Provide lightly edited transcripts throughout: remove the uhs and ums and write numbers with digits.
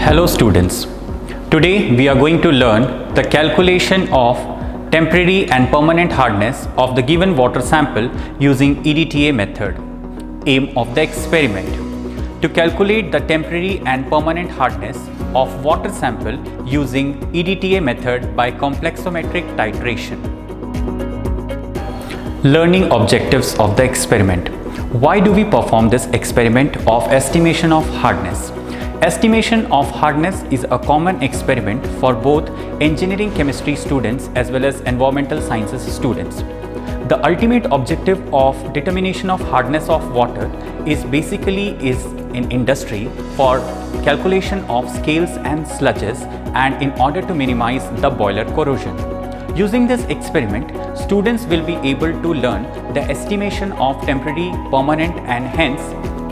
Hello students, today we are going to learn the calculation of temporary and permanent hardness of the given water sample using EDTA method. Aim of the experiment: to calculate the temporary and permanent hardness of water sample using EDTA method by complexometric titration. Learning objectives of the experiment. Why do we perform this experiment of estimation of hardness? Estimation of hardness is a common experiment for both engineering chemistry students as well as environmental sciences students. The ultimate objective of determination of hardness of water is in industry for calculation of scales and sludges and in order to minimize the boiler corrosion. Using this experiment, students will be able to learn the estimation of temporary, permanent and hence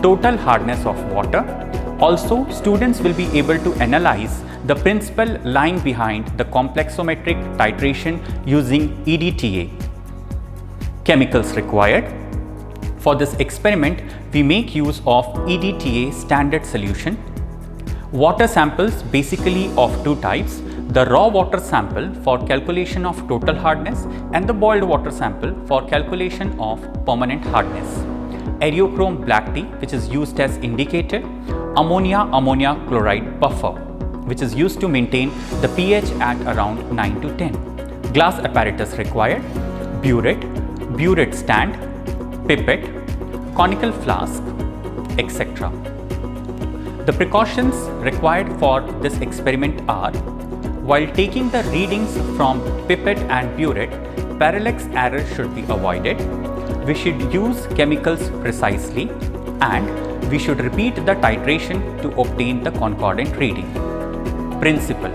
total hardness of water. Also, students will be able to analyze the principle lying behind the complexometric titration using EDTA. Chemicals required. For this experiment, we make use of EDTA standard solution. Water samples basically of two types: the raw water sample for calculation of total hardness and the boiled water sample for calculation of permanent hardness. Aerochrome black tea, which is used as indicator. Ammonia chloride buffer, which is used to maintain the pH at around 9 to 10. Glass apparatus required: burette stand, pipette, conical flask, etc. The precautions required for this experiment are: while taking the readings from pipette and burette, parallax error should be avoided. We should use chemicals precisely, and we should repeat the titration to obtain the concordant reading. Principle: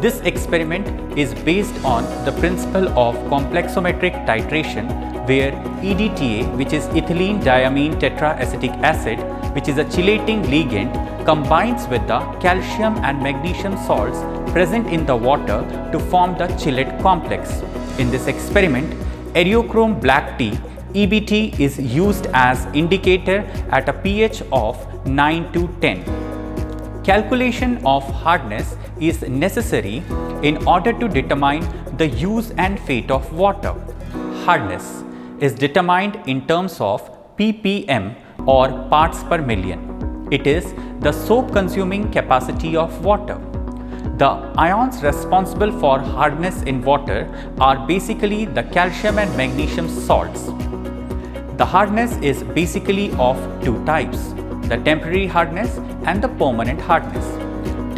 this experiment is based on the principle of complexometric titration, where EDTA, which is ethylene diamine tetraacetic acid, which is a chelating ligand, combines with the calcium and magnesium salts present in the water to form the chelate complex. In this experiment, Aerochrome black tea EBT is used as indicator at a pH of 9 to 10. Calculation of hardness is necessary in order to determine the use and fate of water. Hardness is determined in terms of ppm or parts per million. It is the soap consuming capacity of water. The ions responsible for hardness in water are basically the calcium and magnesium salts. The hardness is basically of two types: the temporary hardness and the permanent hardness.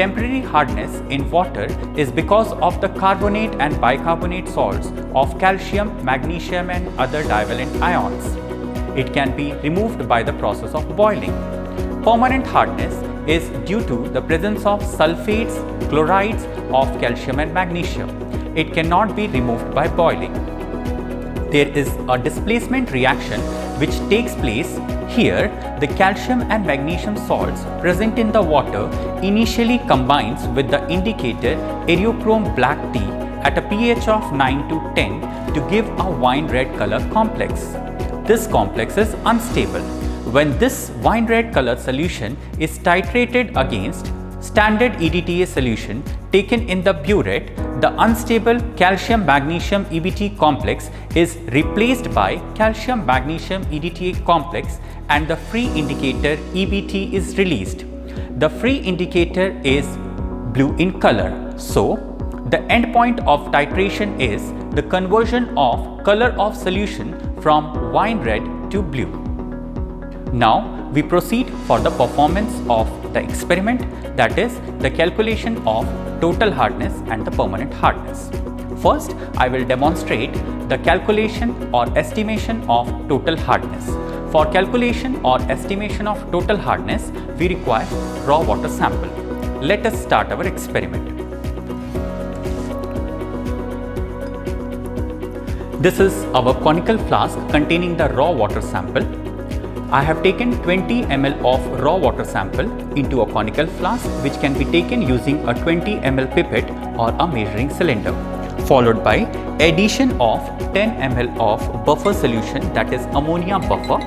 Temporary hardness in water is because of the carbonate and bicarbonate salts of calcium, magnesium and other divalent ions. It can be removed by the process of boiling. Permanent hardness is due to the presence of sulfates, chlorides of calcium and magnesium. It cannot be removed by boiling. There is a displacement reaction which takes place. Here, the calcium and magnesium salts present in the water initially combines with the indicator Aerochrome black tea at a pH of 9 to 10 to give a wine red color complex. This complex is unstable. When this wine red color solution is titrated against standard EDTA solution taken in the burette, the unstable calcium magnesium EBT complex is replaced by calcium magnesium EDTA complex and the free indicator EBT is released. The free indicator is blue in color. So, the end point of titration is the conversion of color of solution from wine red to blue. Now, we proceed for the performance of the experiment, that is the calculation of total hardness and the permanent hardness. First, I will demonstrate the calculation or estimation of total hardness. For calculation or estimation of total hardness, we require raw water sample. Let us start our experiment. This is our conical flask containing the raw water sample. I have taken 20 ml of raw water sample into a conical flask, which can be taken using a 20 ml pipette or a measuring cylinder, followed by addition of 10 ml of buffer solution, that is ammonia buffer,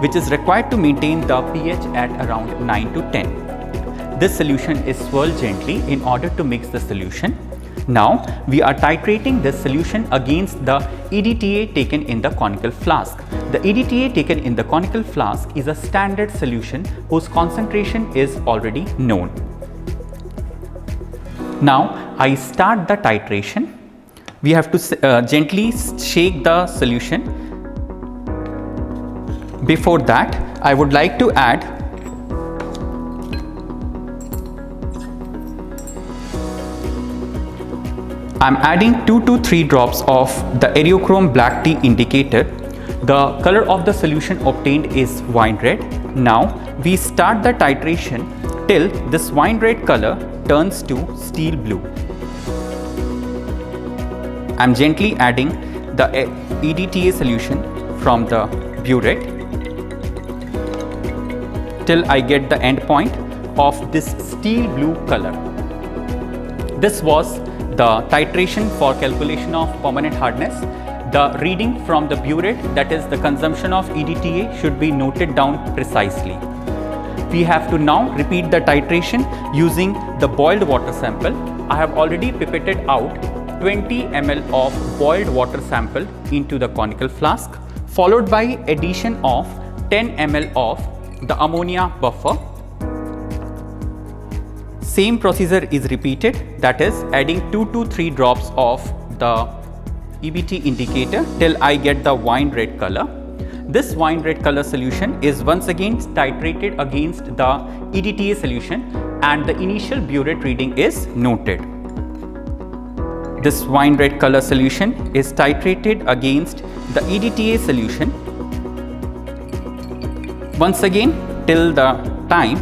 which is required to maintain the pH at around 9 to 10. this solution is swirled gently in order to mix the solution. Now we are titrating this solution against the EDTA taken in the conical flask. The EDTA taken in the conical flask is a standard solution whose concentration is already known. Now I start the titration. We have to gently shake the solution. Before that, I would like to add I'm adding 2 to 3 drops of the Aerochrome black tea indicator. The color of the solution obtained is wine red. Now we start the titration till this wine red color turns to steel blue. I'm gently adding the EDTA solution from the burette till I get the end point of this steel blue color. This was the titration for calculation of permanent hardness. The reading from the burette, that is the consumption of EDTA, should be noted down precisely. We have to now repeat the titration using the boiled water sample. I have already pipetted out 20 ml of boiled water sample into the conical flask, followed by addition of 10 ml of the ammonia buffer. Same procedure is repeated, that is adding 2 to 3 drops of the EBT indicator till I get the wine red color. This wine red color solution is once again titrated against the EDTA solution and the initial burette reading is noted. This wine red color solution is titrated against the EDTA solution once again till the time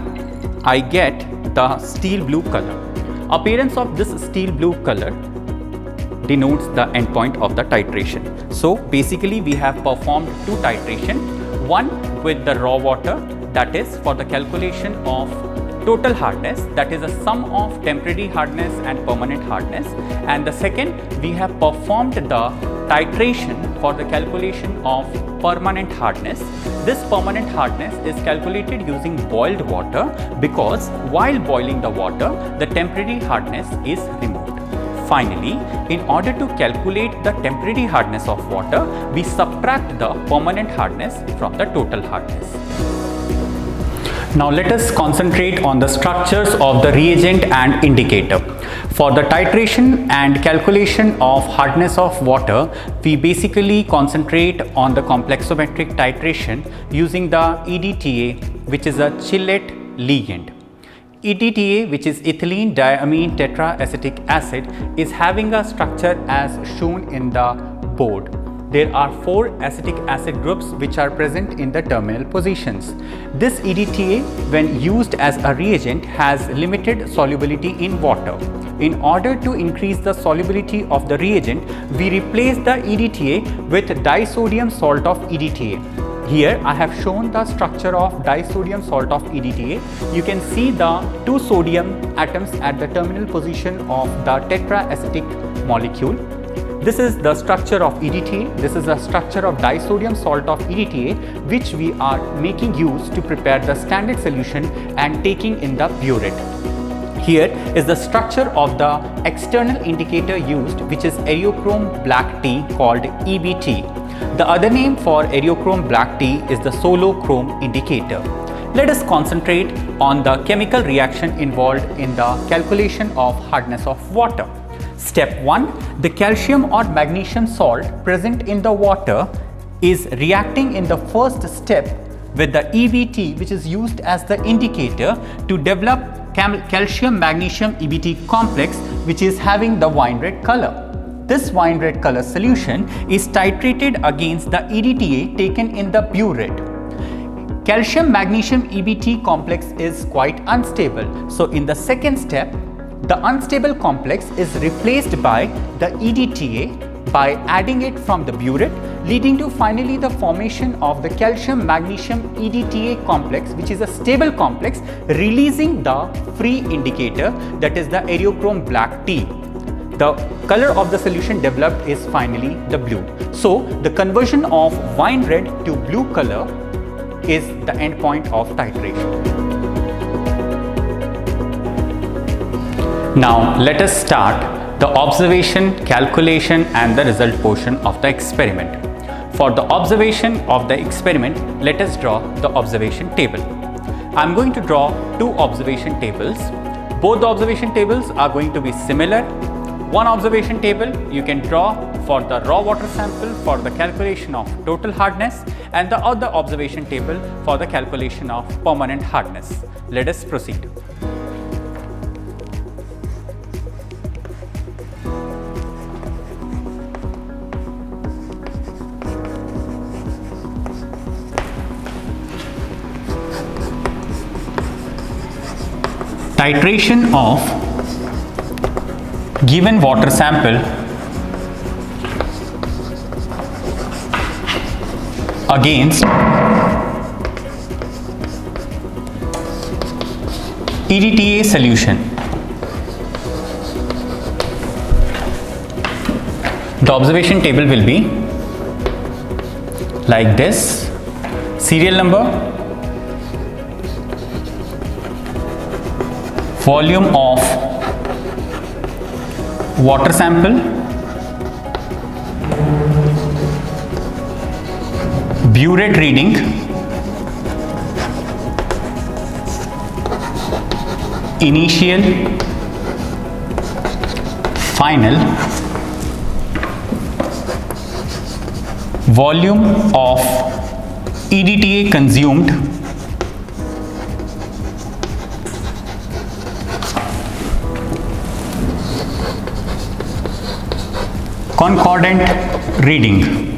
I get the steel blue color. Appearance of this steel blue color denotes the endpoint of the titration. So basically we have performed 2 titration, one with the raw water, that is for the calculation of total hardness, that is a sum of temporary hardness and permanent hardness, and the second we have performed the titration for the calculation of permanent hardness. This permanent hardness is calculated using boiled water because while boiling the water, the temporary hardness is removed. Finally, in order to calculate the temporary hardness of water, we subtract the permanent hardness from the total hardness. Now let us concentrate on the structures of the reagent and indicator. For the titration and calculation of hardness of water, we basically concentrate on the complexometric titration using the EDTA, which is a chelate ligand. EDTA, which is ethylene diamine tetraacetic acid, is having a structure as shown in the board. There are 4 acetic acid groups which are present in the terminal positions. This EDTA, when used as a reagent, has limited solubility in water. In order to increase the solubility of the reagent, we replace the EDTA with disodium salt of EDTA. Here I have shown the structure of disodium salt of EDTA. You can see the 2 sodium atoms at the terminal position of the tetraacetic molecule. This is the structure of EDTA. This is the structure of disodium salt of EDTA, which we are making use to prepare the standard solution and taking in the burette. Here is the structure of the external indicator used, which is Aerochrome black tea called EBT. The other name for Aerochrome black tea is the Solochrome indicator. Let us concentrate on the chemical reaction involved in the calculation of hardness of water. Step 1. The calcium or magnesium salt present in the water is reacting in the first step with the EBT, which is used as the indicator to develop calcium magnesium EBT complex, which is having the wine red color. This wine red color solution is titrated against the EDTA taken in the burette. Calcium magnesium EBT complex is quite unstable. So in the second step, the unstable complex is replaced by the EDTA by adding it from the burette, leading to finally the formation of the calcium magnesium EDTA complex, which is a stable complex, releasing the free indicator, that is the Aerochrome black tea. The color of the solution developed is finally the blue. So the conversion of wine red to blue color is the end point of titration. Now let us start the observation, calculation and the result portion of the experiment. For the observation of the experiment, let us draw the observation table. I am going to draw two observation tables. Both the observation tables are going to be similar. One observation table you can draw for the raw water sample for the calculation of total hardness, and the other observation table for the calculation of permanent hardness. Let us proceed. Titration of given water sample against EDTA solution. The observation table will be like this: serial number, volume of water sample, burette reading, initial, final, volume of EDTA consumed, concordant reading.